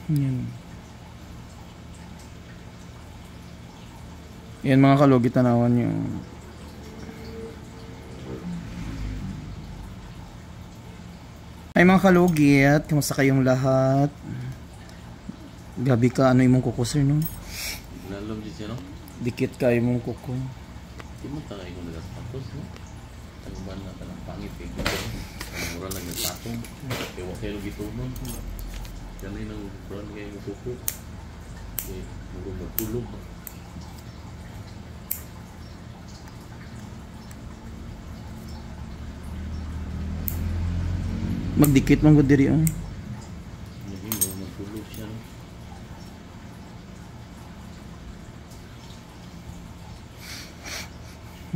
Yan. Yan mga kalugit, tanawan yung ay mga kalugit, kamusta kayong lahat? Gabi ka, ano imong kuko sir no? Lalom di siya no? Dikit ka imong kuko. Di mo tagay kung nagasapatos no? Tagban na ka ng pangit eh. Mura lang yung patong. Ewa kayo gito nun. Ganay nang brown kayo mo kuko. Eh, mura magkulog. Magdikit man gud diri ay. Hindi mo magkulog siya no?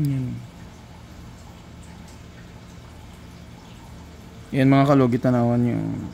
Yan. Yan mga kalugit, tanawan yung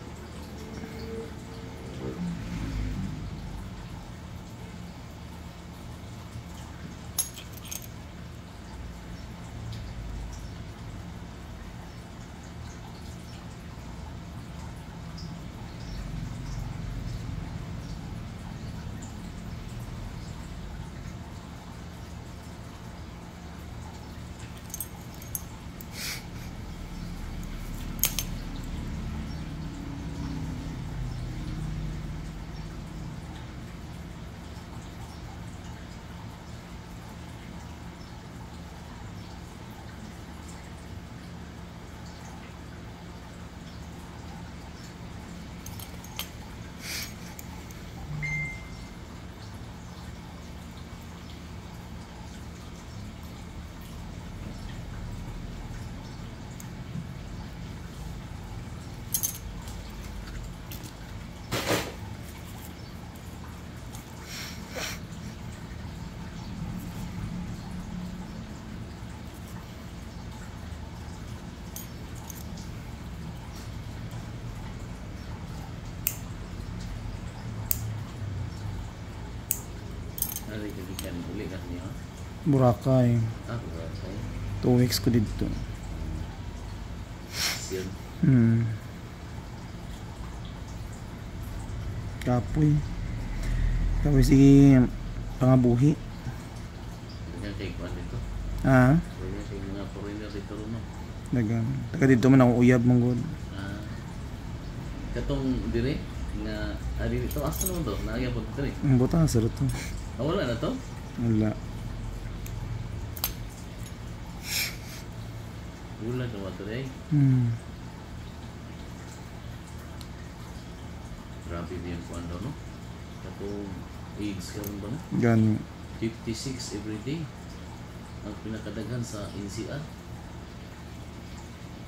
Nari kagikan uli ka niya. Boracay. Ah, Boracay. 2 weeks ko dito. Yan. Kapoy. Kapoy sige pangabuhi. Ganyan kay Kwan dito. Ah, Ganyan kay mga foreigner dito rin no? dagan. Taga dito man ako uyab mong god. Ah, katong dire nga ari dito asa naman to? Naagya po dito eh. Ang buta sa to. Wala na to? Wala. Wala na wato eh. Grabe niyan po ano no? Katong AIDS karon ba no? Gani. 56 every day. Ang pinakadaghan sa NCR.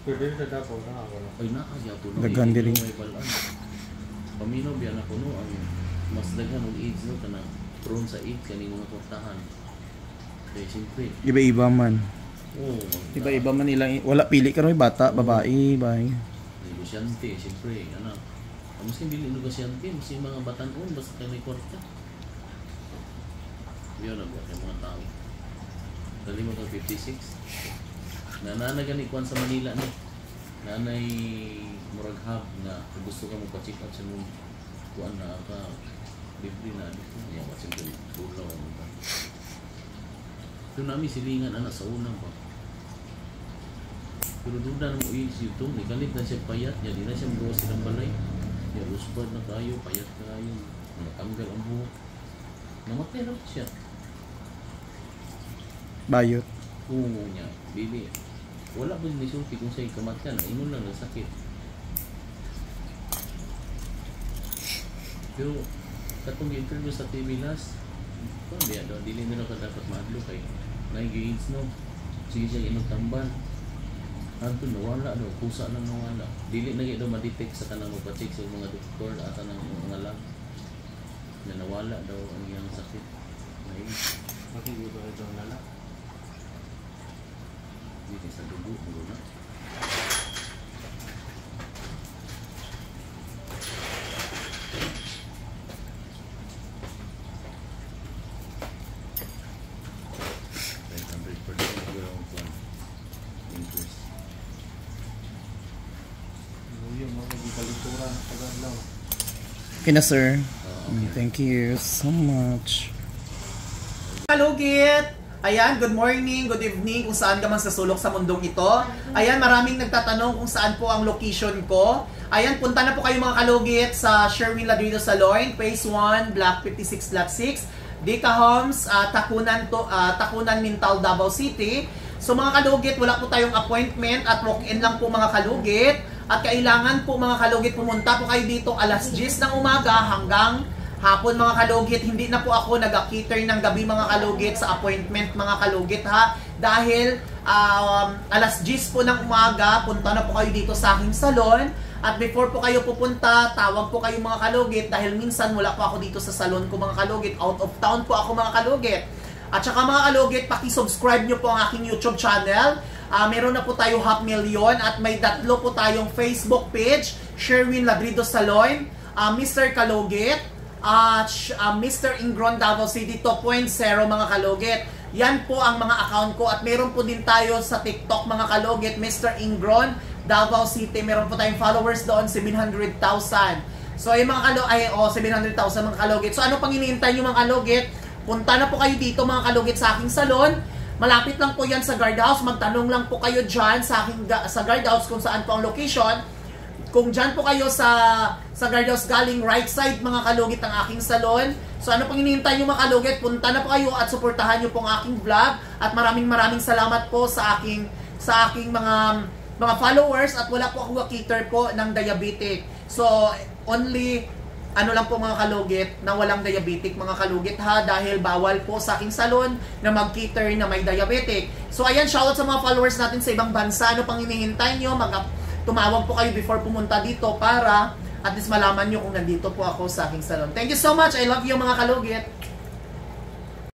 Pwede sa dapo na ako no. Ay naagya po no. Daghan diri. May balaan. Paminaw biyan ako no ang mas daghan og AIDS no kanang prone sa AIDS kaning mga kortahan. Kaya siyempre. Iba-iba man. Oo. Iba-iba man ilang wala pili ka ron bata, babae, bay. Negosyante, siyempre, ano. Mas hindi negosyante, mas yung mga batanon, basta kayo may kwarta. Yun na ba, yung mga tao. Dali mo kang 56. Nanana gani kuan sa Manila ni. Nanay muraghab na gusto ka mo pa-check out sa mong kuan na ka libre na dito. Yung watching ko dito. Ito namin silingan anak sa unang pa. Pero duda na mo i-issue ito, ikalit na siya payat, yan na siya magawa silang balay. Yan, usbad na tayo, payat na tayo, natanggal ang buhok. Namatay na siya. Bayot. Oo niya, bili. Wala ba yung nisulti kung sa'yo kamatyan, ingon lang ng sakit. Pero, katong interview sa TV last, biya daw, dili nila ka dapat maadlo kay nag-AIDS no. Sige siya inutambal. Anto nawala daw, kusa lang nawala. Dili na daw ma-detect sa kanang magpa-check sa mga doktor at ng mga lab. Na nawala daw ang iyang sakit. Bakit di ba ito lala? Dili sa dugo, na. Yung mga gikalituran sa Galaw. Okay na, sir. Okay. Thank you so much. Kalugit! Ayan, good morning, good evening, kung saan ka man sa sulok sa mundong ito. Ayan, maraming nagtatanong kung saan po ang location ko. Ayan, punta na po kayo mga kalugit sa Sherwin Ladrido Saloon, Phase 1, Block 56, Lot 6, Dika Homes, Takunan, Mintal, Davao City. So mga kalugit, wala po tayong appointment at walk-in lang po mga kalugit. At kailangan po mga kalugit, pumunta po kayo dito alas 10 ng umaga hanggang hapon mga kalugit. Hindi na po ako nag-cater ng gabi mga kalugit sa appointment mga kalugit ha. Dahil alas 10 po ng umaga, punta na po kayo dito sa aking salon. At before po kayo pupunta, tawag po kayo mga kalugit dahil minsan wala po ako dito sa salon ko mga kalugit. Out of town po ako mga kalugit. At saka mga kalugit, paki-subscribe nyo po ang aking YouTube channel. Meron na po tayo 500,000 at may 3 po tayong Facebook page, Sherwin Ladrido Saloon, Mr. Kalugit, Mr. Ingron Davao City 2.0 mga kalugit. Yan po ang mga account ko at meron po din tayo sa TikTok mga kalugit, Mr. Ingron Davao City. Meron po tayong followers doon, 700,000. So ay mga 700,000 mga kalugit. So ano pang iniintay nyo mga kalugit? Punta na po kayo dito mga kalugit sa aking salon. Malapit lang po yan sa guardhouse. Magtanong lang po kayo dyan sa guardhouse kung saan po ang location. Kung dyan po kayo sa guardhouse galing right side mga kalugit ang aking salon. So ano pang hinihintay nyo mga kalugit, punta na po kayo at suportahan nyo po ang aking vlog. At maraming salamat po sa aking mga followers at wala po ako cater po ng diabetic. So only ano lang po mga kalugit na walang diabetic mga kalugit ha, dahil bawal po sa aking salon na mag-cater na may diabetic. So ayan, shoutout sa mga followers natin sa ibang bansa. Ano pang hinihintay nyo? Tumawag po kayo before pumunta dito para at least malaman nyo kung nandito po ako sa aking salon. Thank you so much. I love you mga kalugit.